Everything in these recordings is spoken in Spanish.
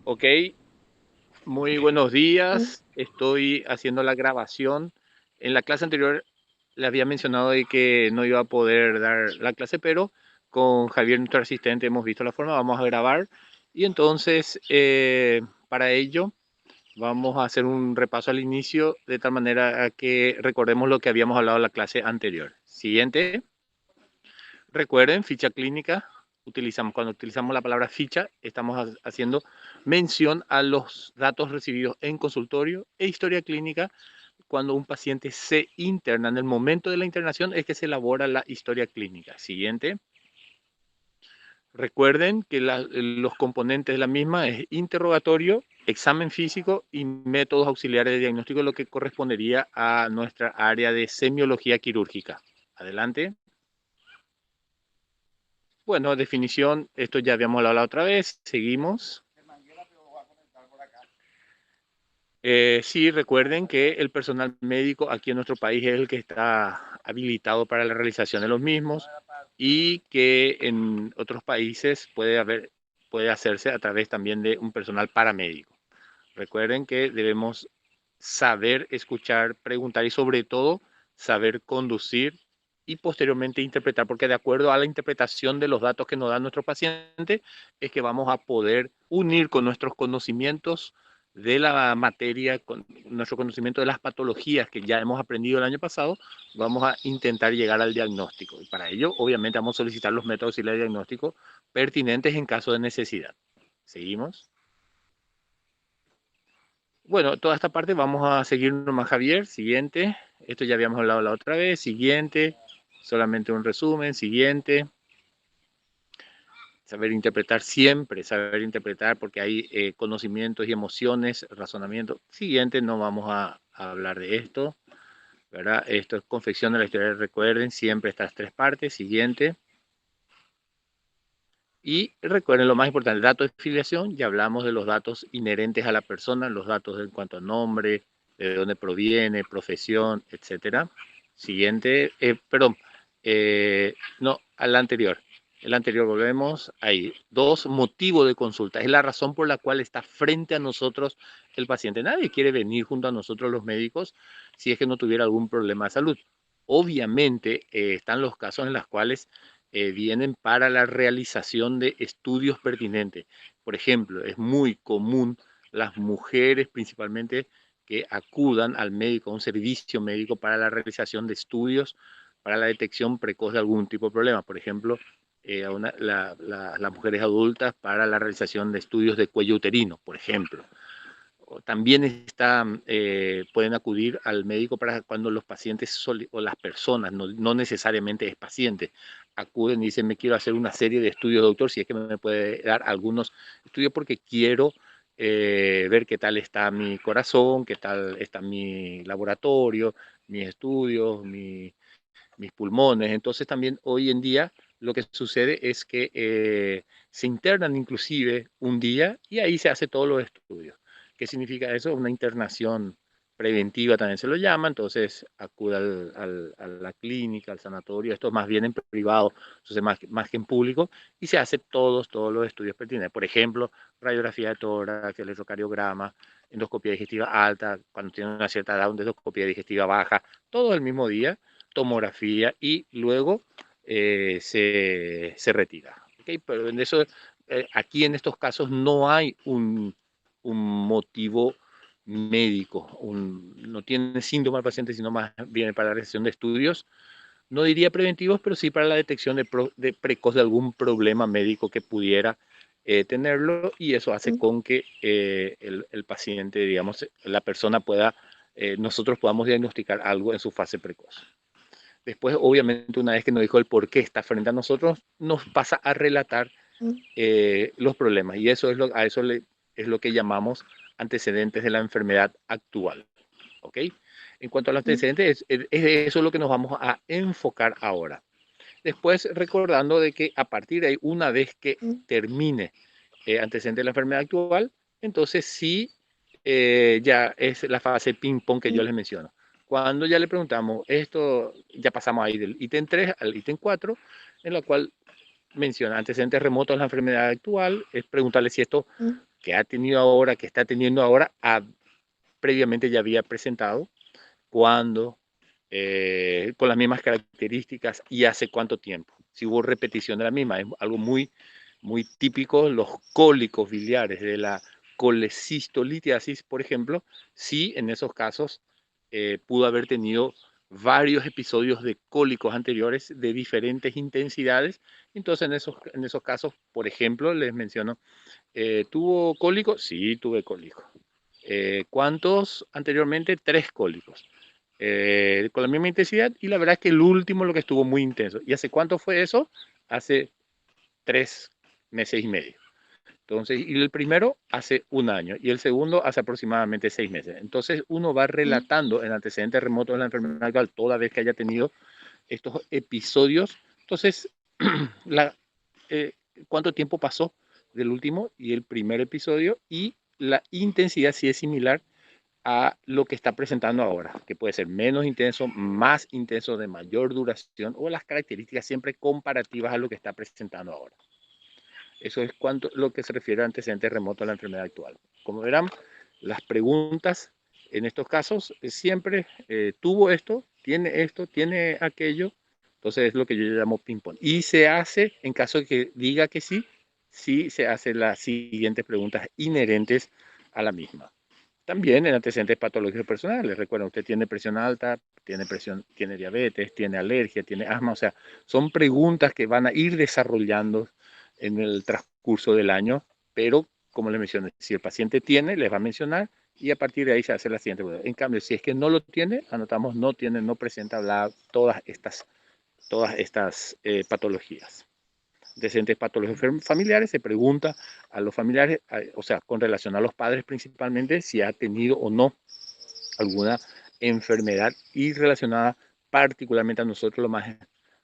Ok, muy buenos días. Estoy haciendo la grabación. En la clase anterior le había mencionado de que no iba a poder dar la clase, pero con Javier, nuestro asistente, hemos visto la forma. Vamos a grabar y entonces para ello vamos a hacer un repaso al inicio de tal manera a que recordemos lo que habíamos hablado en la clase anterior. Siguiente. Recuerden, ficha clínica, cuando utilizamos la palabra ficha, estamos haciendo mención a los datos recibidos en consultorio e historia clínica. Cuando un paciente se interna, en el momento de la internación es que se elabora la historia clínica. Siguiente. Recuerden que los componentes de la misma es interrogatorio, examen físico y métodos auxiliares de diagnóstico, lo que correspondería a nuestra área de semiología quirúrgica. Adelante. Bueno, definición, esto ya habíamos hablado la otra vez, seguimos. Sí, recuerden que el personal médico aquí en nuestro país es el que está habilitado para la realización de los mismos y que en otros países puede hacerse a través también de un personal paramédico. Recuerden que debemos saber escuchar, preguntar y sobre todo saber conducir y posteriormente interpretar, porque de acuerdo a la interpretación de los datos que nos da nuestro paciente es que vamos a poder unir con nuestros conocimientos de la materia, con nuestro conocimiento de las patologías que ya hemos aprendido el año pasado, vamos a intentar llegar al diagnóstico. Y para ello, obviamente, vamos a solicitar los métodos y el diagnóstico pertinentes en caso de necesidad. Seguimos. Bueno, toda esta parte vamos a seguir nomás, Javier. Siguiente. Esto ya habíamos hablado la otra vez. Siguiente. Solamente un resumen. Siguiente. Saber interpretar siempre, saber interpretar porque hay conocimientos y emociones, razonamiento. Siguiente, no vamos a hablar de esto, ¿verdad? Esto es confección de la historia. Recuerden siempre estas tres partes. Siguiente. Y recuerden lo más importante, datos de filiación, ya hablamos de los datos inherentes a la persona, los datos en cuanto a nombre, de dónde proviene, profesión, etcétera. Siguiente, perdón, no, al anterior. El anterior volvemos ahí. Dos, motivo de consulta. Es la razón por la cual está frente a nosotros el paciente. Nadie quiere venir junto a nosotros los médicos si es que no tuviera algún problema de salud. Obviamente están los casos en los cuales vienen para la realización de estudios pertinentes. Por ejemplo, es muy común las mujeres principalmente que acudan al médico, a un servicio médico para la realización de estudios para la detección precoz de algún tipo de problema. Por ejemplo, las mujeres adultas para la realización de estudios de cuello uterino, por ejemplo. También pueden acudir al médico para cuando los pacientes o las personas, no necesariamente es paciente, acuden y dicen, me quiero hacer una serie de estudios, doctor, si es que me puede dar algunos estudios porque quiero ver qué tal está mi corazón, qué tal está mi laboratorio, mis estudios, mis pulmones. Entonces también hoy en día lo que sucede es que se internan inclusive un día y ahí se hace todos los estudios. ¿Qué significa eso? Una internación preventiva también se lo llama, entonces acude a la clínica, al sanatorio, esto más bien en privado, entonces más que en público, y se hace todos los estudios pertinentes. Por ejemplo, radiografía de tórax, electrocardiograma, endoscopia digestiva alta, cuando tiene una cierta edad, una endoscopia digestiva baja, todo el mismo día, tomografía y luego se retira. ¿Okay? Pero en eso, aquí en estos casos no hay un motivo médico, no tiene síntoma el paciente, sino más viene para la realización de estudios, no diría preventivos, pero sí para la detección de precoz de algún problema médico que pudiera tenerlo y eso hace con que el paciente, digamos, la persona pueda, nosotros podamos diagnosticar algo en su fase precoz. Después, obviamente, una vez que nos dijo el por qué está frente a nosotros, nos pasa a relatar los problemas. Y eso es lo que llamamos antecedentes de la enfermedad actual. ¿Ok? En cuanto a los antecedentes, es de eso lo que nos vamos a enfocar ahora. Después, recordando de que a partir de ahí, una vez que termine antecedente de la enfermedad actual, entonces sí, ya es la fase ping-pong que yo les menciono. Cuando ya le preguntamos esto, ya pasamos ahí del ítem 3 al ítem 4, en la cual menciona antecedentes remotos de la enfermedad actual, es preguntarle si esto que ha tenido ahora, que está teniendo ahora, previamente ya había presentado, cuándo, con las mismas características y hace cuánto tiempo. Si hubo repetición de la misma, es algo muy, muy típico. Los cólicos biliares de la colecistolitiasis, por ejemplo, sí, en esos casos pudo haber tenido varios episodios de cólicos anteriores de diferentes intensidades. Entonces, en esos casos, por ejemplo, les menciono, ¿tuvo cólico? Sí, tuve cólico. ¿Cuántos anteriormente? 3 cólicos. Con la misma intensidad, y la verdad es que el último lo que estuvo muy intenso. ¿Y hace cuánto fue eso? Hace 3 meses y medio. Entonces, y el primero hace un año y el segundo hace aproximadamente 6 meses. Entonces, uno va relatando el antecedente remoto de la enfermedad actual toda vez que haya tenido estos episodios. Entonces, la, eh, ¿cuánto tiempo pasó del último y el primer episodio? Y la intensidad si es similar a lo que está presentando ahora, que puede ser menos intenso, más intenso, de mayor duración, o las características siempre comparativas a lo que está presentando ahora. Eso es lo que se refiere a antecedente remoto a la enfermedad actual. Como verán, las preguntas en estos casos siempre tuvo esto, tiene aquello. Entonces es lo que yo llamo ping-pong. Y se hace, en caso de que diga que sí, sí se hacen las siguientes preguntas inherentes a la misma. También en antecedentes patológicos personales. Recuerden, usted tiene presión alta, tiene diabetes, tiene alergia, tiene asma. O sea, son preguntas que van a ir desarrollando en el transcurso del año, pero como le mencioné, si el paciente tiene, les va a mencionar y a partir de ahí se hace la siguiente pregunta. En cambio, si es que no lo tiene, anotamos no tiene, no presenta todas estas patologías. Antecedentes patológicos familiares, se pregunta a los familiares, o sea, con relación a los padres principalmente, si ha tenido o no alguna enfermedad, y relacionada particularmente a nosotros, lo más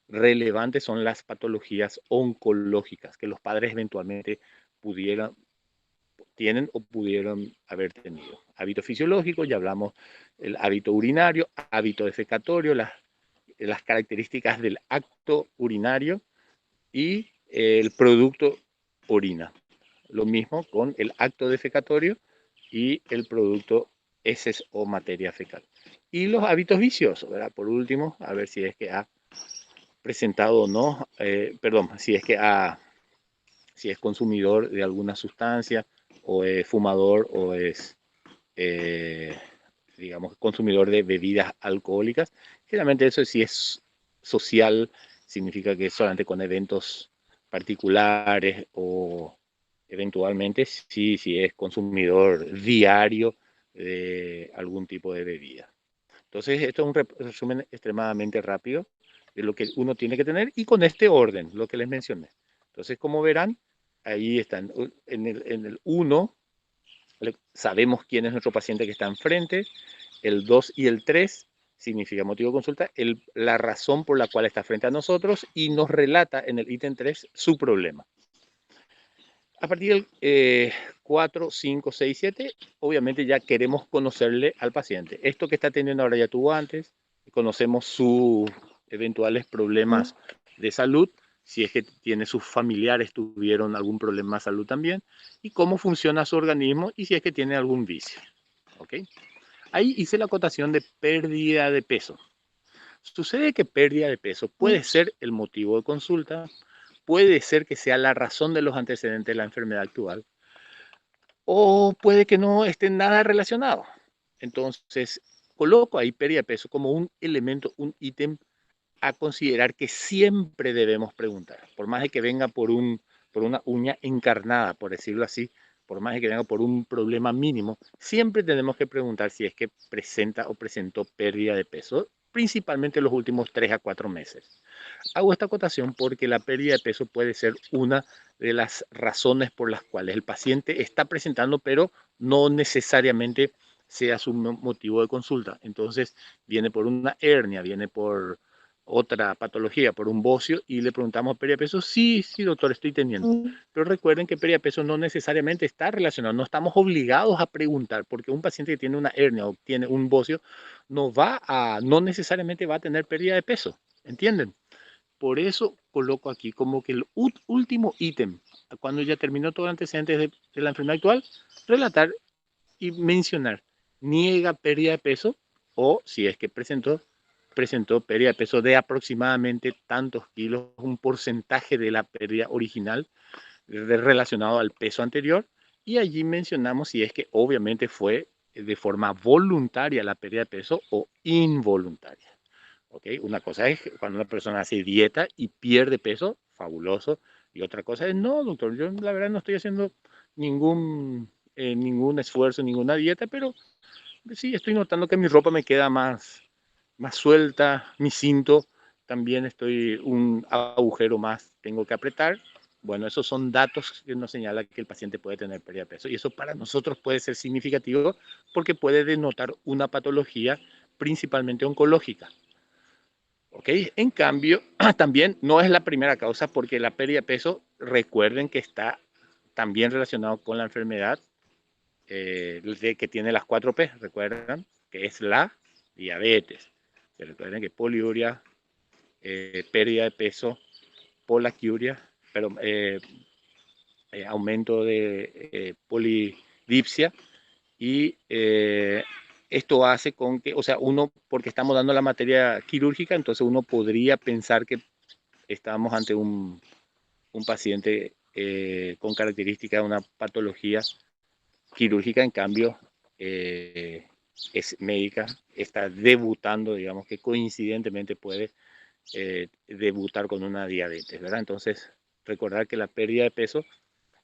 relevante son las patologías oncológicas que los padres eventualmente tienen o pudieron haber tenido. Hábito fisiológico, ya hablamos, el hábito urinario, hábito defecatorio, las características del acto urinario y el producto orina. Lo mismo con el acto defecatorio y el producto heces o materia fecal. Y los hábitos viciosos, ¿verdad? Por último, a ver si es que ha presentado o no, perdón, si es consumidor de alguna sustancia, o es fumador, o es, eh, digamos, consumidor de bebidas alcohólicas. Generalmente eso sí es social, significa que solamente con eventos particulares, o eventualmente sí es consumidor diario de algún tipo de bebida. Entonces, esto es un resumen extremadamente rápido de lo que uno tiene que tener, y con este orden, lo que les mencioné. Entonces, como verán, ahí están en el 1, sabemos quién es nuestro paciente que está enfrente. El 2 y el 3 significa motivo de consulta, la razón por la cual está frente a nosotros, y nos relata en el ítem 3 su problema. A partir del 4, 5, 6, 7, obviamente ya queremos conocerle al paciente. Esto que está teniendo ahora ya tuvo antes, conocemos sus eventuales problemas de salud, si es que tiene sus familiares tuvieron algún problema de salud también, y cómo funciona su organismo, y si es que tiene algún vicio. ¿Ok? Ahí hice la acotación de pérdida de peso. Sucede que pérdida de peso puede ser el motivo de consulta, puede ser que sea la razón de los antecedentes de la enfermedad actual, o puede que no esté nada relacionado. Entonces, coloco ahí pérdida de peso como un elemento, un ítem a considerar que siempre debemos preguntar, por más de que venga por una uña encarnada, por decirlo así, por más de que venga por un problema mínimo, siempre tenemos que preguntar si es que presenta o presentó pérdida de peso, principalmente los últimos 3 a 4 meses. Hago esta acotación porque la pérdida de peso puede ser una de las razones por las cuales el paciente está presentando, pero no necesariamente sea su motivo de consulta. Entonces, viene por una hernia, viene por otra patología, por un bocio, y le preguntamos pérdida de peso. Sí, sí, doctor, estoy teniendo. Pero recuerden que pérdida de peso no necesariamente está relacionado, no estamos obligados a preguntar, porque un paciente que tiene una hernia o tiene un bocio no necesariamente va a tener pérdida de peso, ¿entienden? Por eso coloco aquí como que el último ítem, cuando ya terminó todo el antecedente de la enfermedad actual, relatar y mencionar, niega pérdida de peso o si es que presentó pérdida de peso de aproximadamente tantos kilos, un porcentaje de la pérdida original relacionado al peso anterior, y allí mencionamos si es que obviamente fue de forma voluntaria la pérdida de peso o involuntaria. ¿Okay? Una cosa es cuando una persona hace dieta y pierde peso, fabuloso, y otra cosa es, no, doctor, yo la verdad no estoy haciendo ningún esfuerzo, ninguna dieta, pero sí estoy notando que mi ropa me queda más suelta, mi cinto también estoy un agujero más, tengo que apretar. Bueno, esos son datos que nos señalan que el paciente puede tener pérdida de peso y eso para nosotros puede ser significativo porque puede denotar una patología principalmente oncológica. ¿Ok? En cambio, también no es la primera causa porque la pérdida de peso, recuerden que está también relacionado con la enfermedad que tiene las 4P, recuerdan, que es la diabetes. Recuerden que poliuria, pérdida de peso, polaquiuria, pero aumento de polidipsia y esto hace con que, o sea, uno, porque estamos dando la materia quirúrgica, entonces uno podría pensar que estamos ante un paciente con características de una patología quirúrgica, en cambio, es médica, está debutando, digamos que coincidentemente puede debutar con una diabetes, ¿verdad? Entonces, recordar que la pérdida de peso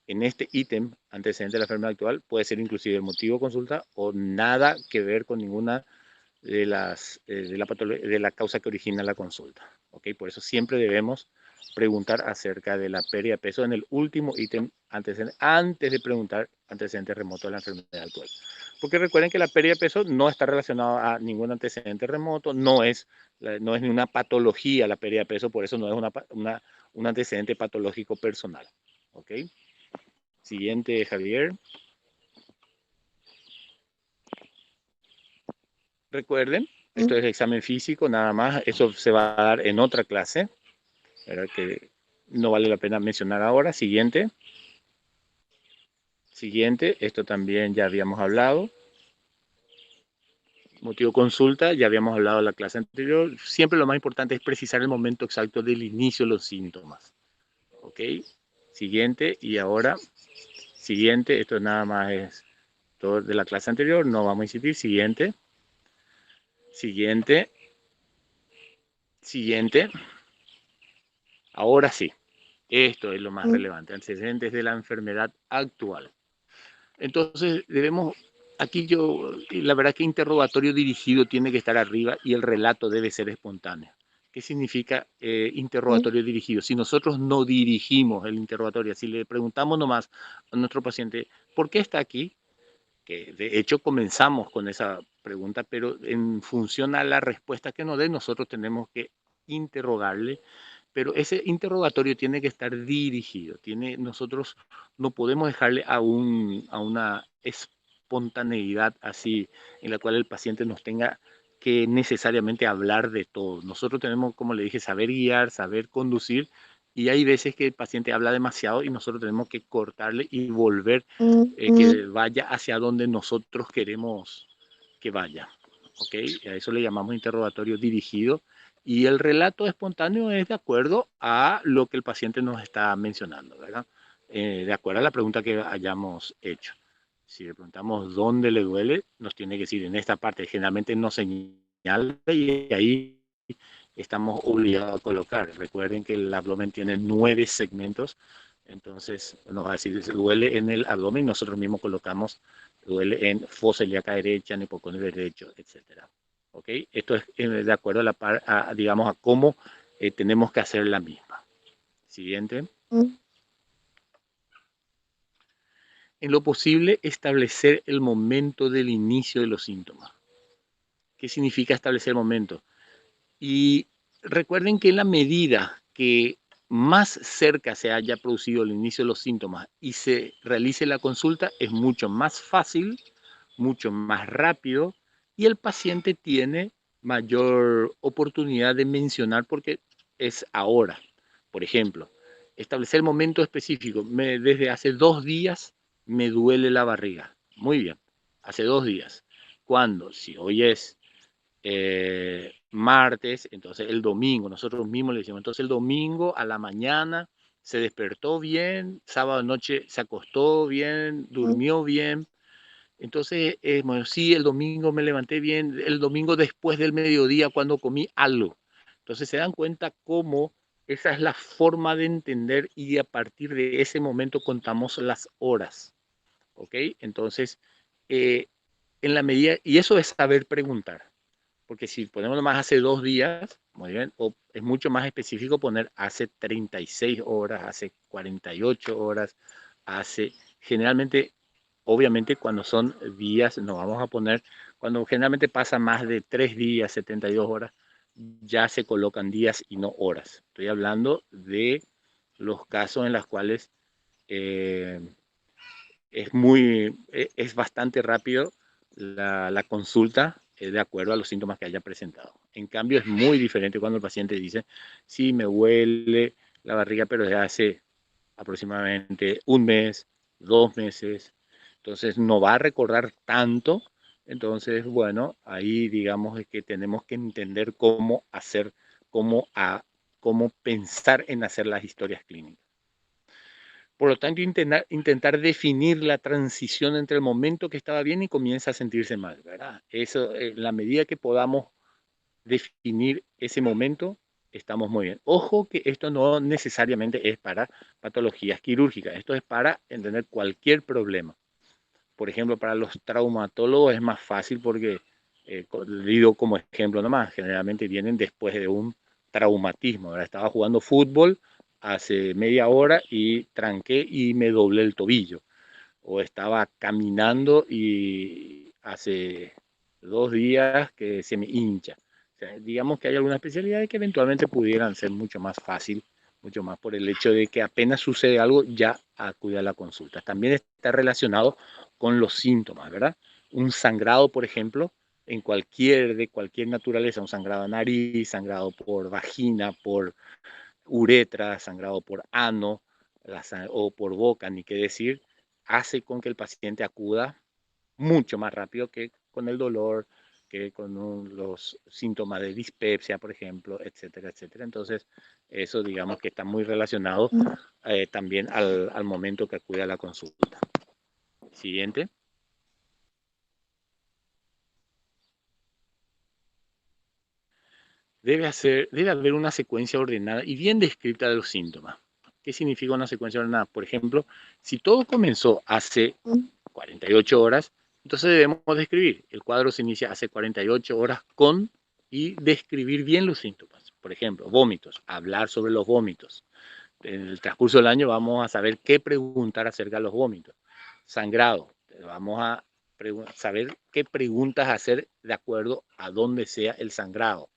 en este ítem antecedente de la enfermedad actual puede ser inclusive el motivo de consulta o nada que ver con ninguna de la causa que origina la consulta. ¿Okay? Por eso siempre debemos preguntar acerca de la pérdida de peso en el último ítem antes de preguntar antecedente remoto de la enfermedad actual. Porque recuerden que la pérdida de peso no está relacionada a ningún antecedente remoto, no es ni una patología la pérdida de peso, por eso no es un antecedente patológico personal. ¿Ok? Siguiente, Javier. Recuerden, esto es examen físico, nada más. Eso se va a dar en otra clase, ¿verdad? Que no vale la pena mencionar ahora. Siguiente. Siguiente, esto también ya habíamos hablado. Motivo consulta, ya habíamos hablado en la clase anterior. Siempre lo más importante es precisar el momento exacto del inicio de los síntomas. ¿Ok? Siguiente, y ahora, siguiente, esto nada más es todo de la clase anterior, no vamos a insistir. Siguiente. Siguiente. Siguiente. Ahora sí, esto es lo más relevante, antecedentes de la enfermedad actual. Entonces, debemos, aquí la verdad que interrogatorio dirigido tiene que estar arriba y el relato debe ser espontáneo. ¿Qué significa interrogatorio dirigido? Si nosotros no dirigimos el interrogatorio, si le preguntamos nomás a nuestro paciente, ¿por qué está aquí? Que de hecho comenzamos con esa pregunta, pero en función a la respuesta que nos dé, nosotros tenemos que interrogarle, pero ese interrogatorio tiene que estar dirigido. Nosotros no podemos dejarle a una espontaneidad así en la cual el paciente nos tenga que necesariamente hablar de todo. Nosotros tenemos, como le dije, saber guiar, saber conducir, y hay veces que el paciente habla demasiado y nosotros tenemos que cortarle y volver que vaya hacia donde nosotros queremos que vaya. ¿Ok? A eso le llamamos interrogatorio dirigido. Y el relato espontáneo es de acuerdo a lo que el paciente nos está mencionando, ¿verdad? De acuerdo a la pregunta que hayamos hecho. Si le preguntamos dónde le duele, nos tiene que decir en esta parte. Generalmente nos señala y ahí estamos obligados a colocar. Recuerden que el abdomen tiene 9 segmentos, entonces nos va a decir, duele en el abdomen y nosotros mismos colocamos, duele en fosa ilíaca derecha, en hipoconio derecho, etcétera. ¿Ok? Esto es de acuerdo digamos, a cómo tenemos que hacer la misma. Siguiente. En lo posible, establecer el momento del inicio de los síntomas. ¿Qué significa establecer el momento? Y recuerden que en la medida que más cerca se haya producido el inicio de los síntomas y se realice la consulta, es mucho más fácil, mucho más rápido y el paciente tiene mayor oportunidad de mencionar porque es ahora. Por ejemplo, establecer el momento específico. Desde hace 2 días me duele la barriga. Muy bien, hace 2 días. ¿Cuándo? Si hoy es martes, entonces el domingo, nosotros mismos le decimos, entonces el domingo a la mañana se despertó bien, sábado noche se acostó bien, durmió bien. Entonces, bueno, sí, el domingo me levanté bien, el domingo después del mediodía cuando comí algo. Entonces se dan cuenta cómo esa es la forma de entender y a partir de ese momento contamos las horas, ¿ok? Entonces, eh, en la medida, y eso es saber preguntar, porque si ponemos nomás hace 2 días, muy bien, o es mucho más específico poner hace 36 horas, hace 48 horas, hace, generalmente, obviamente cuando son días, no vamos a poner, cuando generalmente pasa más de 3 días, 72 horas, ya se colocan días y no horas. Estoy hablando de los casos en los cuales eh, es bastante rápido la consulta de acuerdo a los síntomas que haya presentado. En cambio, es muy diferente cuando el paciente dice, sí, me huele la barriga, pero desde hace aproximadamente un mes, 2 meses, entonces no va a recordar tanto. Entonces, bueno, ahí digamos es que tenemos que entender cómo hacer, cómo pensar en hacer las historias clínicas. Por lo tanto, intentar definir la transición entre el momento que estaba bien y comienza a sentirse mal, ¿verdad? Eso, en la medida que podamos definir ese momento, estamos muy bien. Ojo que esto no necesariamente es para patologías quirúrgicas, esto es para entender cualquier problema. Por ejemplo, para los traumatólogos es más fácil porque, digo como ejemplo nomás, generalmente vienen después de un traumatismo, ¿verdad? Estaba jugando fútbol hace media hora y tranqué y me doblé el tobillo. O estaba caminando y hace 2 días que se me hincha. O sea, digamos que hay algunas especialidades que eventualmente pudieran ser mucho más fácil, mucho más por el hecho de que apenas sucede algo ya acude a la consulta. También está relacionado con los síntomas, ¿verdad? Un sangrado, por ejemplo, de cualquier naturaleza, un sangrado de nariz, sangrado por vagina, por uretra, sangrado por ano o por boca, ni qué decir, hace con que el paciente acuda mucho más rápido que con el dolor, que con los síntomas de dispepsia, por ejemplo, etcétera, etcétera. Entonces, eso digamos que está muy relacionado también al momento que acude a la consulta. Siguiente. Debe haber una secuencia ordenada y bien descrita de los síntomas. ¿Qué significa una secuencia ordenada? Por ejemplo, si todo comenzó hace 48 horas, entonces debemos describir. El cuadro se inicia hace 48 horas con y describir bien los síntomas. Por ejemplo, vómitos, hablar sobre los vómitos. En el transcurso del año vamos a saber qué preguntar acerca de los vómitos. Sangrado, vamos a saber qué preguntas hacer de acuerdo a dónde sea el sangrado.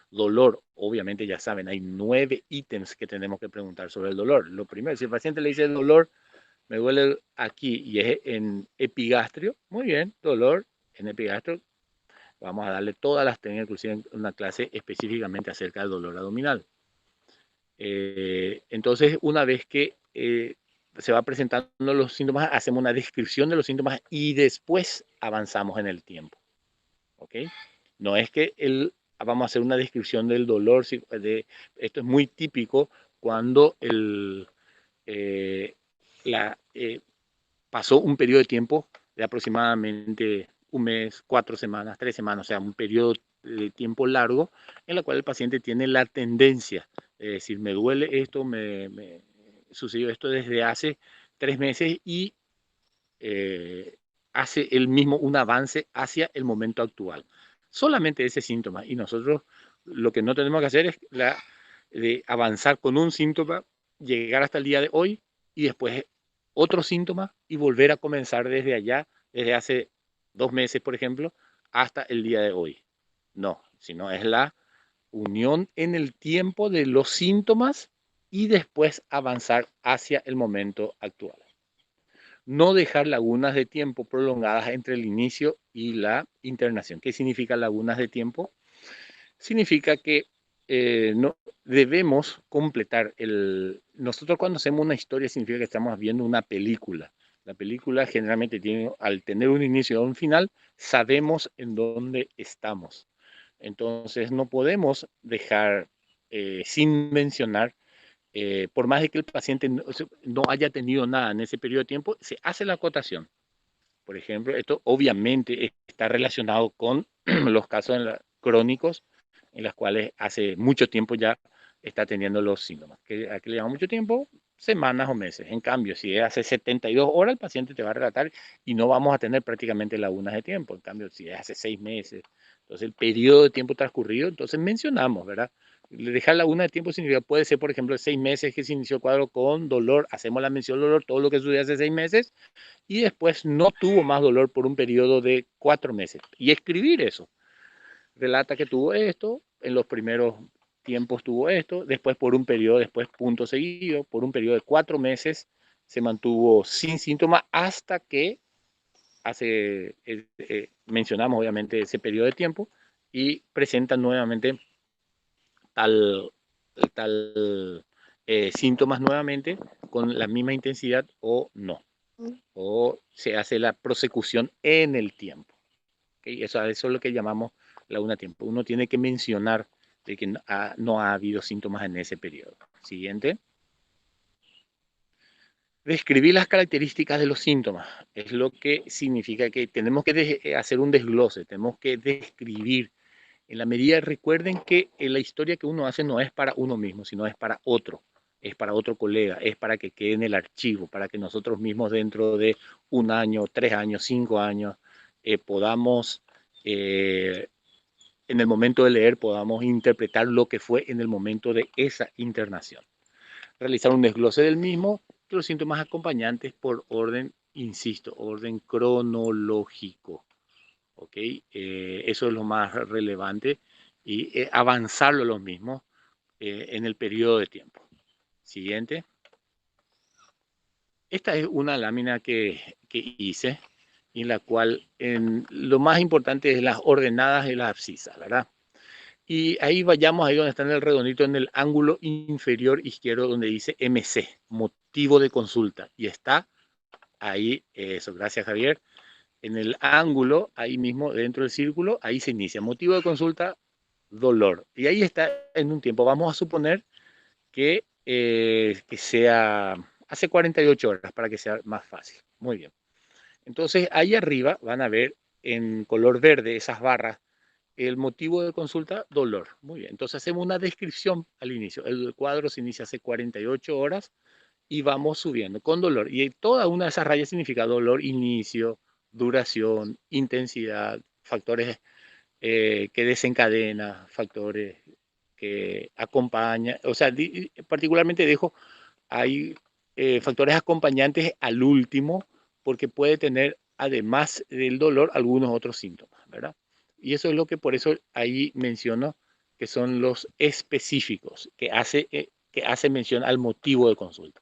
Dolor, obviamente ya saben, hay 9 ítems que tenemos que preguntar sobre el dolor. Lo primero, si el paciente le dice dolor, me duele aquí y es en epigastrio, muy bien, dolor en epigastrio, vamos a darle todas las técnicas, inclusive en una clase específicamente acerca del dolor abdominal. Entonces, una vez que se va presentando los síntomas, hacemos una descripción de los síntomas y después avanzamos en el tiempo. ¿Ok? No es que vamos a hacer una descripción del dolor, esto es muy típico cuando eh, pasó un periodo de tiempo de aproximadamente un mes, 4 semanas, 3 semanas, o sea, un periodo de tiempo largo en el cual el paciente tiene la tendencia de decir, me duele esto, me sucedió esto desde hace 3 meses y hace el mismo un avance hacia el momento actual. Solamente ese síntoma. Y nosotros lo que no tenemos que hacer es de avanzar con un síntoma, llegar hasta el día de hoy y después otro síntoma y volver a comenzar desde allá, desde hace 2 meses, por ejemplo, hasta el día de hoy. No, sino es la unión en el tiempo de los síntomas y después avanzar hacia el momento actual. No dejar lagunas de tiempo prolongadas entre el inicio y la internación. ¿Qué significa lagunas de tiempo? Significa que no debemos completar nosotros cuando hacemos una historia significa que estamos viendo una película. La película generalmente tiene, al tener un inicio y un final, sabemos en dónde estamos. Entonces no podemos dejar sin mencionar, por más de que el paciente no haya tenido nada en ese periodo de tiempo, se hace la acotación. Por ejemplo, esto obviamente está relacionado con los casos crónicos en los cuales hace mucho tiempo ya está teniendo los síntomas. ¿A qué le llama mucho tiempo? Semanas o meses. En cambio, si es hace 72 horas, el paciente te va a relatar y no vamos a tener prácticamente lagunas de tiempo. En cambio, si es hace 6 meses, entonces el periodo de tiempo transcurrido, entonces mencionamos, ¿verdad? Dejar laguna de tiempo significa, puede ser, por ejemplo, 6 meses que se inició el cuadro con dolor, hacemos la mención del dolor, todo lo que sucedió hace 6 meses, y después no tuvo más dolor por un periodo de 4 meses. Y escribir eso. Relata que tuvo esto, en los primeros tiempos tuvo esto, después por un periodo, después punto seguido, por un periodo de 4 meses se mantuvo sin síntomas hasta que mencionamos obviamente ese periodo de tiempo y presenta nuevamente tal, tal síntomas nuevamente con la misma intensidad o no, o se hace la prosecución en el tiempo. ¿Okay? Eso es lo que llamamos laguna de tiempo. Uno tiene que mencionar de que no ha habido síntomas en ese periodo. Siguiente. Describir las características de los síntomas es lo que significa que tenemos que hacer un desglose, tenemos que describir. En la medida, recuerden que la historia que uno hace no es para uno mismo, sino es para otro colega, es para que quede en el archivo, para que nosotros mismos dentro de 1 año, 3 años, 5 años, podamos, en el momento de leer, podamos interpretar lo que fue en el momento de esa internación. Realizar un desglose del mismo, los síntomas acompañantes por orden, insisto, orden cronológico. ¿Ok? Eso es lo más relevante y avanzarlo los mismos en el periodo de tiempo. Siguiente. Esta es una lámina que hice en la cual lo más importante es las ordenadas y las abscisas, ¿verdad? Y ahí vayamos ahí donde está en el redondito, en el ángulo inferior izquierdo, donde dice MC, motivo de consulta. Y está ahí, eso, gracias Javier, en el ángulo, ahí mismo, dentro del círculo, ahí se inicia. Motivo de consulta, dolor. Y ahí está en un tiempo. Vamos a suponer que sea hace 48 horas para que sea más fácil. Muy bien. Entonces, ahí arriba van a ver en color verde esas barras. El motivo de consulta, dolor. Muy bien. Entonces hacemos una descripción al inicio. El cuadro se inicia hace 48 horas y vamos subiendo con dolor. Y toda una de esas rayas significa dolor, inicio, duración, intensidad, factores que desencadena, factores que acompañan. O sea, particularmente dejo, hay factores acompañantes al último porque puede tener, además del dolor, algunos otros síntomas, ¿verdad? Y eso es lo que por eso ahí menciono que son los específicos, que hace mención al motivo de consulta.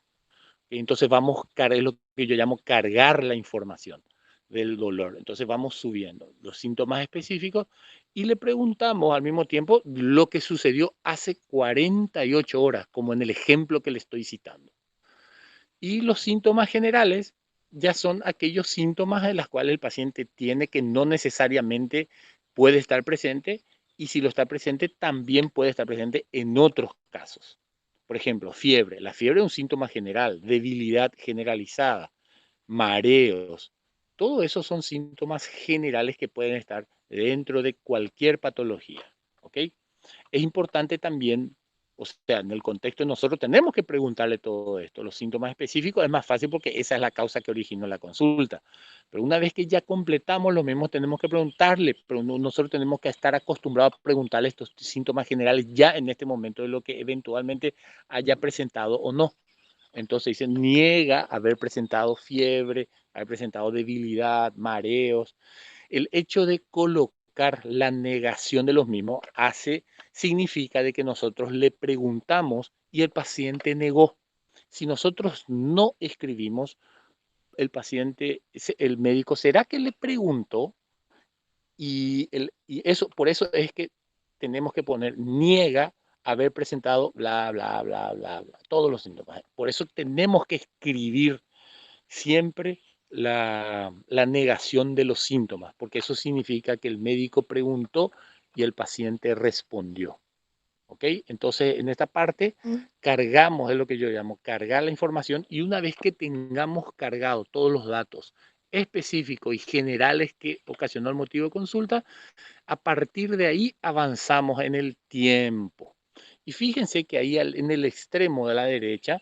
Entonces vamos, es lo que yo llamo cargar la información del dolor. Entonces vamos subiendo los síntomas específicos y le preguntamos al mismo tiempo lo que sucedió hace 48 horas, como en el ejemplo que le estoy citando. Y los síntomas generales ya son aquellos síntomas en los cuales el paciente tiene que no necesariamente puede estar presente y si lo está presente también puede estar presente en otros casos. Por ejemplo, fiebre. La fiebre es un síntoma general, debilidad generalizada, mareos. Todo eso son síntomas generales que pueden estar dentro de cualquier patología. ¿Ok? Es importante también, o sea, en el contexto nosotros tenemos que preguntarle todo esto. Los síntomas específicos es más fácil porque esa es la causa que originó la consulta. Pero una vez que ya completamos lo mismo, tenemos que preguntarle, pero nosotros tenemos que estar acostumbrados a preguntarle estos síntomas generales ya en este momento de lo que eventualmente haya presentado o no. Entonces dice, niega haber presentado fiebre, haber presentado debilidad, mareos. El hecho de colocar la negación de los mismos significa de que nosotros le preguntamos y el paciente negó. Si nosotros no escribimos, el médico, ¿será que le preguntó? Y eso, por eso es que tenemos que poner niega haber presentado bla, bla, bla, bla, bla, todos los síntomas. Por eso tenemos que escribir siempre la negación de los síntomas, porque eso significa que el médico preguntó y el paciente respondió. ¿Ok? Entonces, en esta parte cargamos, es lo que yo llamo cargar la información, y una vez que tengamos cargado todos los datos específicos y generales que ocasionó el motivo de consulta, a partir de ahí avanzamos en el tiempo. Y fíjense que ahí en el extremo de la derecha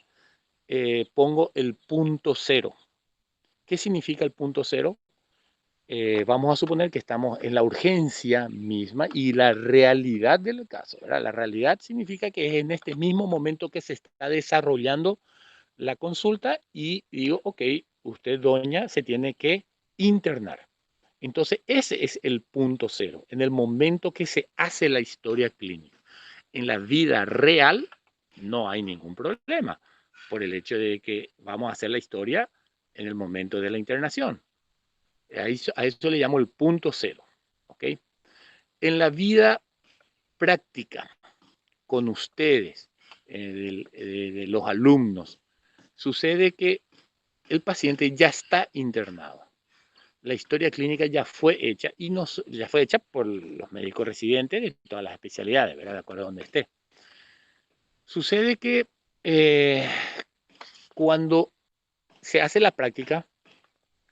pongo el punto cero. ¿Qué significa el punto cero? Vamos a suponer que estamos en la urgencia misma y la realidad del caso, ¿verdad? La realidad significa que es en este mismo momento que se está desarrollando la consulta y digo, ok, usted, doña, se tiene que internar. Entonces, ese es el punto cero, en el momento que se hace la historia clínica. En la vida real no hay ningún problema por el hecho de que vamos a hacer la historia en el momento de la internación. A eso le llamo el punto cero. ¿Ok? En la vida práctica, con ustedes, de los alumnos, sucede que el paciente ya está internado. La historia clínica ya fue hecha y ya fue hecha por los médicos residentes de todas las especialidades, ¿verdad? De acuerdo a donde esté. Sucede que eh, cuando se hace la práctica,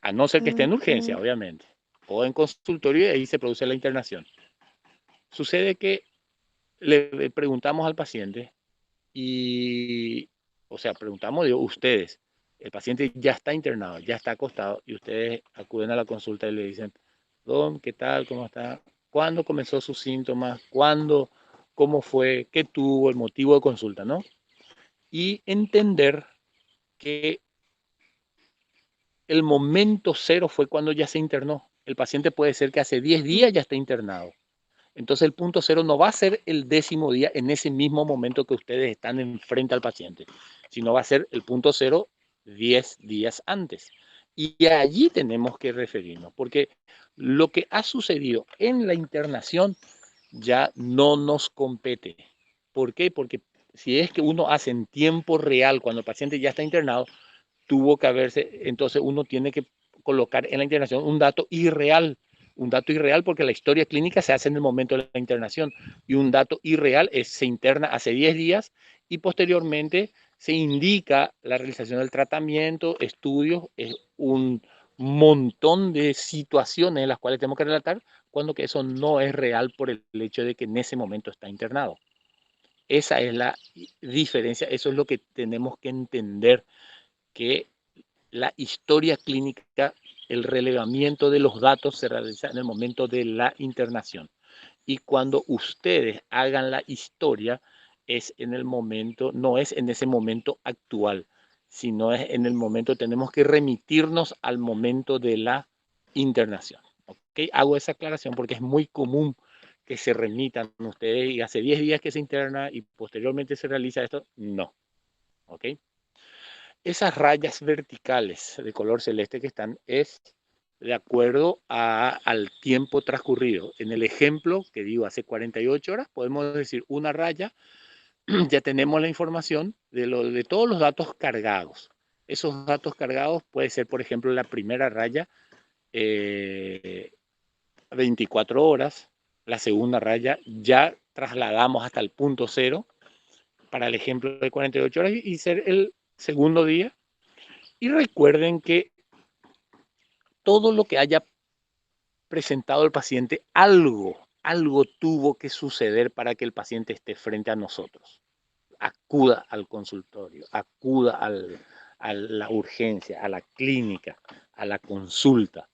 a no ser que esté en urgencia, obviamente, o en consultorio, y ahí se produce la internación. Sucede que le preguntamos al paciente y, o sea, preguntamos, digo, ustedes, el paciente ya está internado, ya está acostado y ustedes acuden a la consulta y le dicen, don, ¿qué tal? ¿Cómo está? ¿Cuándo comenzó sus síntomas? ¿Cuándo? ¿Cómo fue? ¿Qué tuvo? El motivo de consulta, ¿no? Y entender que el momento cero fue cuando ya se internó. El paciente puede ser que hace 10 días ya esté internado. Entonces el punto cero no va a ser el 10.º día en ese mismo momento que ustedes están enfrente al paciente, sino va a ser el punto cero 10 días antes. Y allí tenemos que referirnos, porque lo que ha sucedido en la internación ya no nos compete. ¿Por qué? Porque si es que uno hace en tiempo real, cuando el paciente ya está internado, tuvo que haberse, entonces uno tiene que colocar en la internación un dato irreal porque la historia clínica se hace en el momento de la internación y un dato irreal es se interna hace 10 días y posteriormente se indica la realización del tratamiento, estudios, es un montón de situaciones en las cuales tenemos que relatar cuando que eso no es real por el hecho de que en ese momento está internado. Esa es la diferencia, eso es lo que tenemos que entender, que la historia clínica, el relevamiento de los datos se realiza en el momento de la internación. Y cuando ustedes hagan la historia, es en el momento, no es en ese momento actual, sino es en el momento, tenemos que remitirnos al momento de la internación. ¿Okay? Hago esa aclaración porque es muy común que se remitan ustedes y hace 10 días que se interna y posteriormente se realiza esto. No. ¿Ok? Esas rayas verticales de color celeste que están es de acuerdo al tiempo transcurrido. En el ejemplo que digo hace 48 horas, podemos decir una raya, ya tenemos la información de todos los datos cargados. Esos datos cargados puede ser, por ejemplo, la primera raya, 24 horas, la segunda raya ya trasladamos hasta el punto cero para el ejemplo de 48 horas y ser el segundo día. Y recuerden que todo lo que haya presentado el paciente, algo tuvo que suceder para que el paciente esté frente a nosotros. Acuda al consultorio, acuda a la urgencia, a la clínica, a la consulta.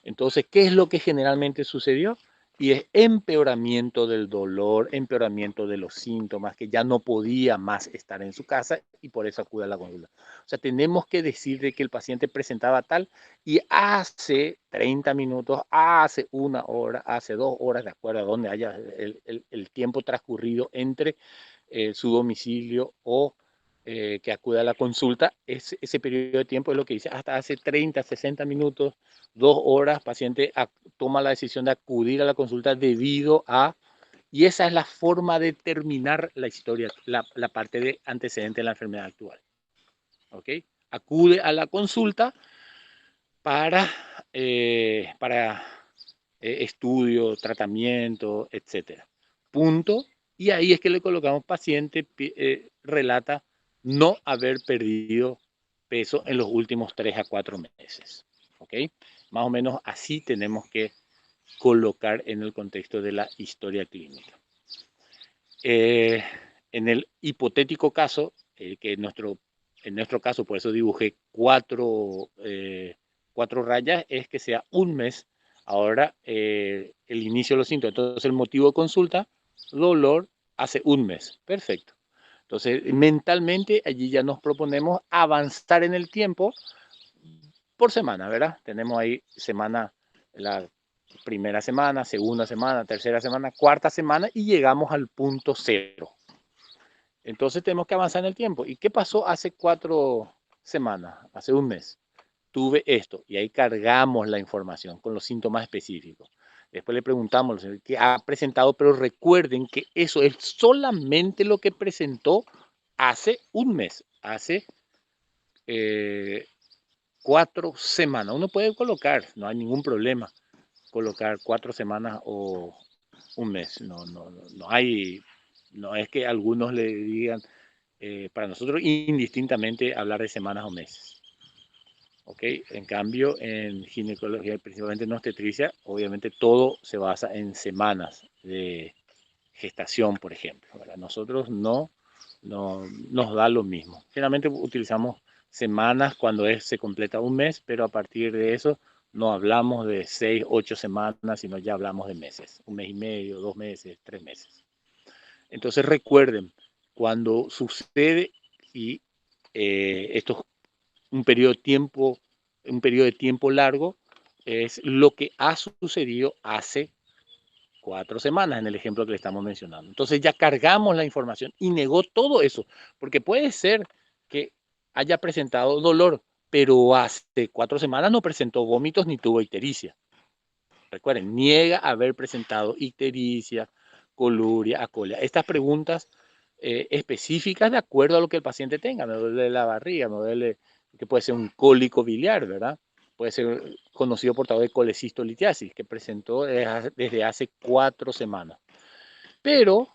Entonces, ¿qué es lo que generalmente sucedió? Y es empeoramiento del dolor, empeoramiento de los síntomas, que ya no podía más estar en su casa y por eso acude a la consulta. O sea, tenemos que decir que el paciente presentaba tal y hace 30 minutos, hace 1 hora, hace 2 horas, de acuerdo a donde haya el tiempo transcurrido entre su domicilio o que acude a la consulta, ese periodo de tiempo es lo que dice, hasta hace 30, 60 minutos, 2 horas, paciente toma la decisión de acudir a la consulta debido a Y esa es la forma de terminar la historia, la parte de antecedente de la enfermedad actual. ¿Ok? Acude a la consulta para, estudio, tratamiento, etcétera. Punto. Y ahí es que le colocamos paciente, relata no haber perdido peso en los últimos 3 a 4 meses. ¿Ok? Más o menos así tenemos que colocar en el contexto de la historia clínica. Eh, en el hipotético caso, que en nuestro caso, por eso dibujé 4 rayas, es que sea un mes. Ahora, el inicio de los síntomas. Entonces, el motivo de consulta, dolor, hace un mes. Perfecto. Entonces, mentalmente, allí ya nos proponemos avanzar en el tiempo por semana, ¿verdad? Tenemos ahí la primera semana, segunda semana, tercera semana, cuarta semana y llegamos al punto cero. Entonces tenemos que avanzar en el tiempo. ¿Y qué pasó hace 4 semanas, hace un mes? Tuve esto y ahí cargamos la información con los síntomas específicos. Después le preguntamos qué ha presentado, pero recuerden que eso es solamente lo que presentó hace un mes, hace 4 semanas. Uno puede colocar, no hay ningún problema, colocar 4 semanas o un mes. No hay, no es que algunos le digan, para nosotros indistintamente hablar de semanas o meses. ¿Ok? En cambio, en ginecología, principalmente en obstetricia, obviamente todo se basa en semanas de gestación, por ejemplo. ¿Verdad? Nosotros no nos da lo mismo. Generalmente utilizamos semanas cuando se completa un mes, pero a partir de eso no hablamos de 6, 8 semanas, sino ya hablamos de meses, un mes y medio, 2 meses, 3 meses. Entonces recuerden, cuando sucede y esto es un periodo de tiempo largo, es lo que ha sucedido hace 4 semanas en el ejemplo que le estamos mencionando. Entonces ya cargamos la información y negó todo eso, porque puede ser que haya presentado dolor, pero hace 4 semanas no presentó vómitos ni tuvo ictericia. Recuerden, niega haber presentado ictericia, coluria, acolia. Estas preguntas específicas de acuerdo a lo que el paciente tenga. Me duele la barriga, me duele, que puede ser un cólico biliar, ¿verdad? Puede ser conocido portador de colecistolitiasis, que presentó desde hace 4 semanas. Pero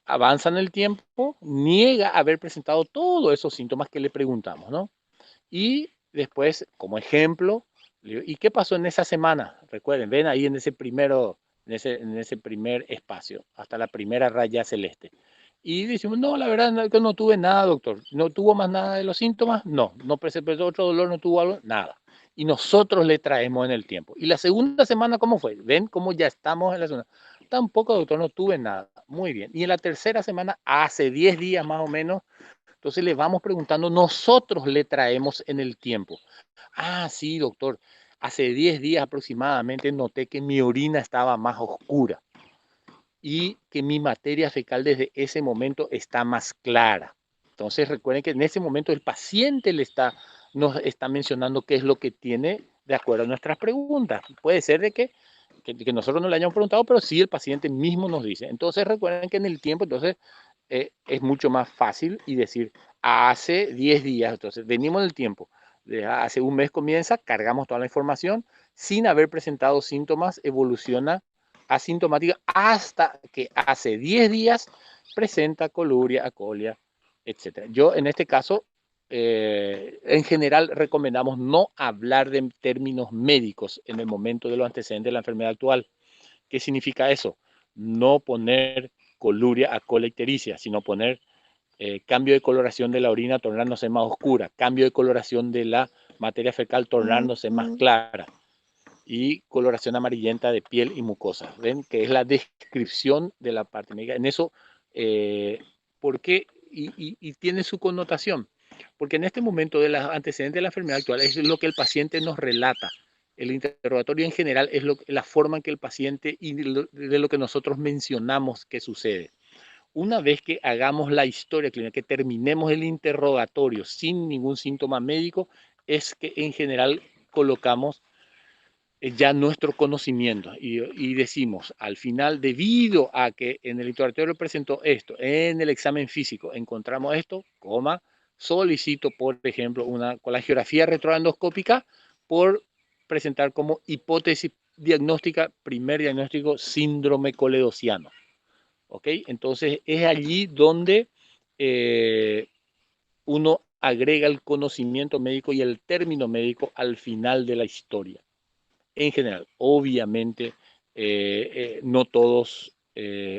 avanza en el tiempo, niega haber presentado todos esos síntomas que le preguntamos, ¿no? Y después, como ejemplo, ¿y qué pasó en esa semana? Recuerden, ven ahí en ese primer espacio, hasta la primera raya celeste. Y decimos, no, la verdad no, que no tuve nada, doctor. ¿No tuvo más nada de los síntomas? No. ¿No presentó otro dolor? ¿No tuvo algo? Nada. Y nosotros le traemos en el tiempo. ¿Y la segunda semana cómo fue? ¿Ven cómo ya estamos en la segunda? Tampoco, doctor, no tuve nada. Muy bien. Y en la tercera semana, hace 10 días más o menos, entonces le vamos preguntando, nosotros le traemos en el tiempo. Ah, sí, doctor, hace 10 días aproximadamente noté que mi orina estaba más oscura y que mi materia fecal desde ese momento está más clara. Entonces recuerden que en ese momento el paciente nos está mencionando qué es lo que tiene de acuerdo a nuestras preguntas. Puede ser de que nosotros no le hayamos preguntado, pero sí el paciente mismo nos dice. Entonces recuerden que en el tiempo, entonces es mucho más fácil y decir, hace 10 días, entonces venimos en el tiempo, hace un mes comienza, cargamos toda la información, sin haber presentado síntomas, evoluciona asintomática hasta que hace 10 días presenta coluria, acolia, etc. Yo en este caso, en general recomendamos no hablar de términos médicos en el momento de los antecedentes de la enfermedad actual. ¿Qué significa eso? No poner coluria, acolia, ictericia, sino poner cambio de coloración de la orina tornándose más oscura, cambio de coloración de la materia fecal tornándose más clara y coloración amarillenta de piel y mucosa. ¿Ven? Que es la descripción de la parte médica. En eso, ¿por qué? Y tiene su connotación. Porque en este momento de los antecedentes de la enfermedad actual es lo que el paciente nos relata. El interrogatorio en general es la forma en que el paciente y de lo que nosotros mencionamos que sucede. Una vez que hagamos la historia clínica, que terminemos el interrogatorio sin ningún síntoma médico, es que en general colocamos ya nuestro conocimiento y decimos al final, debido a que en el interrogatorio presentó esto, en el examen físico encontramos esto, coma, solicito, por ejemplo, una colangiografía retroendoscópica por presentar como hipótesis diagnóstica, primer diagnóstico, síndrome coledociano. ¿Ok? Entonces es allí donde eh, uno agrega el conocimiento médico y el término médico al final de la historia. En general, obviamente, no todos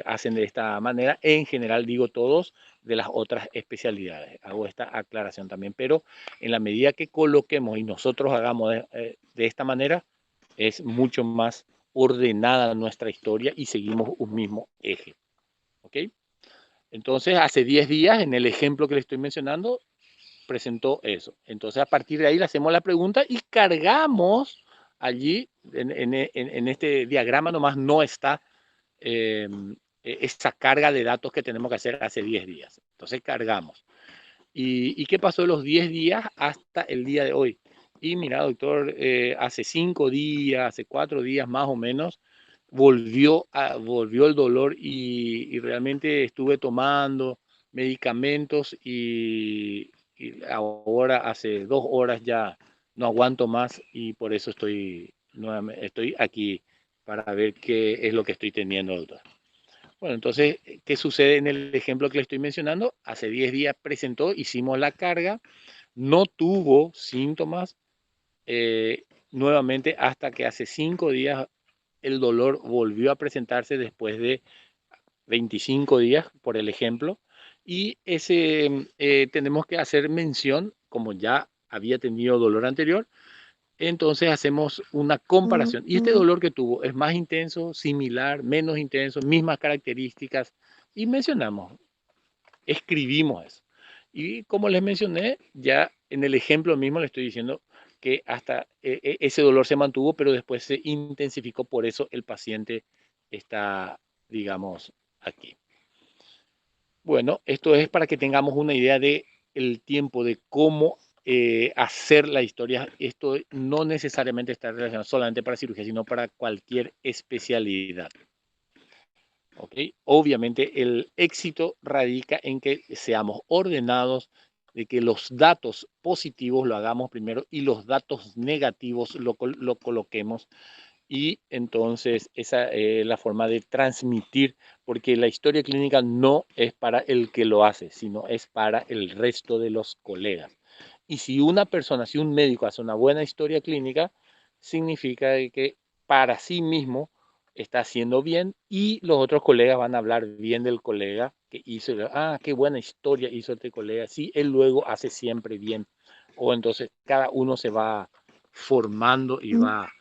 hacen de esta manera. En general, digo todos de las otras especialidades. Hago esta aclaración también, pero en la medida que coloquemos y nosotros hagamos de esta manera, es mucho más ordenada nuestra historia y seguimos un mismo eje. ¿Ok? Entonces, hace 10 días, en el ejemplo que le estoy mencionando, presentó eso. Entonces, a partir de ahí le hacemos la pregunta y cargamos allí, en este diagrama nomás no está eh, esa carga de datos que tenemos que hacer hace 10 días. Entonces, cargamos. ¿Y qué pasó de los 10 días hasta el día de hoy? Y mira, doctor, hace 5 días, hace 4 días más o menos, volvió el dolor y realmente estuve tomando medicamentos y ahora hace 2 horas ya no aguanto más y por eso estoy aquí para ver qué es lo que estoy teniendo, doctor. Bueno, entonces, ¿qué sucede en el ejemplo que le estoy mencionando? Hace 10 días presentó, hicimos la carga, no tuvo síntomas nuevamente hasta que hace 5 días el dolor volvió a presentarse después de 25 días, por el ejemplo, y tenemos que hacer mención, como ya había tenido dolor anterior, entonces hacemos una comparación. Y este dolor que tuvo es más intenso, similar, menos intenso, mismas características, y mencionamos, escribimos eso. Y como les mencioné, ya en el ejemplo mismo le estoy diciendo que hasta ese dolor se mantuvo, pero después se intensificó, por eso el paciente está, digamos, aquí. Bueno, esto es para que tengamos una idea de el tiempo, de cómo hacer la historia. Esto no necesariamente está relacionado solamente para cirugía, sino para cualquier especialidad. ¿Okay? Obviamente el éxito radica en que seamos ordenados, de que los datos positivos lo hagamos primero y los datos negativos lo coloquemos y entonces esa es la forma de transmitir, porque la historia clínica no es para el que lo hace, sino es para el resto de los colegas. Y si una persona, si un médico hace una buena historia clínica, significa que para sí mismo está haciendo bien y los otros colegas van a hablar bien del colega que hizo. Ah, qué buena historia hizo este colega. Sí, él luego hace siempre bien. O entonces cada uno se va formando y va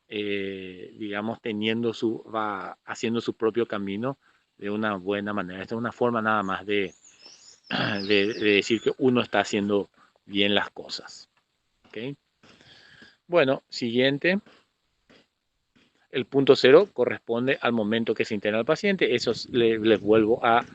digamos, va haciendo su propio camino de una buena manera. Esta es una forma nada más de decir que uno está haciendo bien las cosas. ¿Okay? Bueno, siguiente. El punto cero corresponde al momento que se interna el paciente. Eso les vuelvo a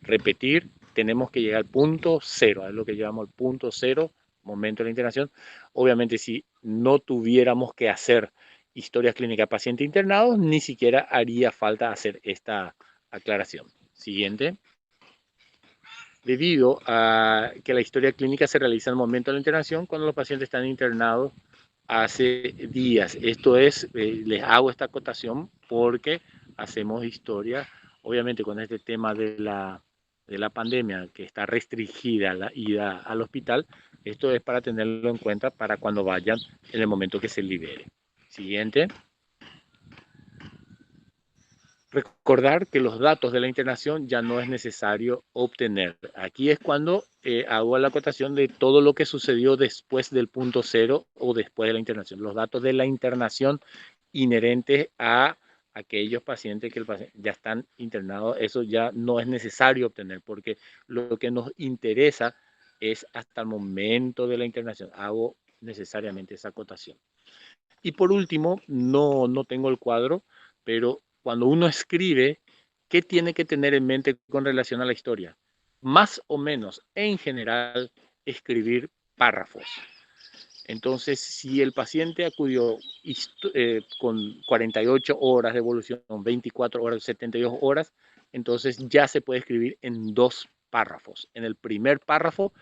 repetir. Tenemos que llegar al punto cero, es lo que llamamos el punto cero, momento de la internación. Obviamente, si no tuviéramos que hacer historias clínicas de pacientes internados, ni siquiera haría falta hacer esta aclaración. Siguiente. Debido a que la historia clínica se realiza al momento de la internación, cuando los pacientes están internados hace días. Esto es, les hago esta acotación porque hacemos historia, obviamente con este tema de la pandemia que está restringida la ida al hospital, esto es para tenerlo en cuenta para cuando vayan en el momento que se libere. Siguiente. Recordar que los datos de la internación ya no es necesario obtener. Aquí es cuando hago la acotación de todo lo que sucedió después del punto cero o después de la internación. Los datos de la internación inherentes a aquellos pacientes que ya están internados, eso ya no es necesario obtener porque lo que nos interesa es hasta el momento de la internación. Hago necesariamente esa acotación. Y por último, no tengo el cuadro, pero cuando uno escribe, ¿qué tiene que tener en mente con relación a la historia? Más o menos, en general, escribir párrafos. Entonces, si el paciente acudió con 48 horas de evolución, 24 horas, 72 horas, entonces ya se puede escribir en 2 párrafos. En el primer párrafo,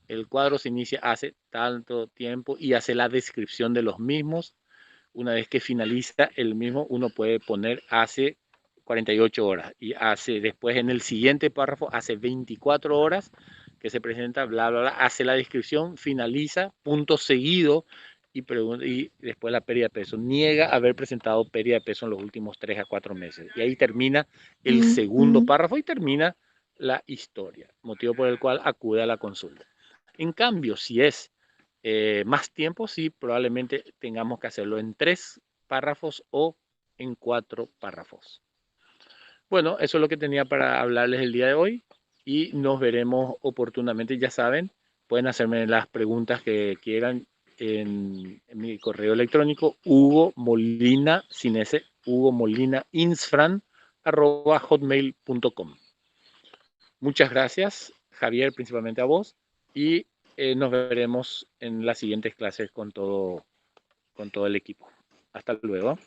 el cuadro se inicia hace tanto tiempo y hace la descripción de los mismos. Una vez que finaliza el mismo, uno puede poner hace 48 horas y hace después en el siguiente párrafo, hace 24 horas que se presenta, bla, bla, bla, hace la descripción, finaliza, punto seguido y, y después la pérdida de peso. Niega haber presentado pérdida de peso en los últimos 3 a 4 meses. Y ahí termina el segundo párrafo y termina la historia, motivo por el cual acude a la consulta. En cambio, si es más tiempo, sí, probablemente tengamos que hacerlo en 3 párrafos o en 4 párrafos. Bueno, eso es lo que tenía para hablarles el día de hoy y nos veremos oportunamente. Ya saben, pueden hacerme las preguntas que quieran en mi correo electrónico Hugo Molina, sin ese, Hugo Molina Insfran, @hotmail.com. Muchas gracias, Javier, principalmente a vos, y nos veremos en las siguientes clases con todo el equipo. Hasta luego.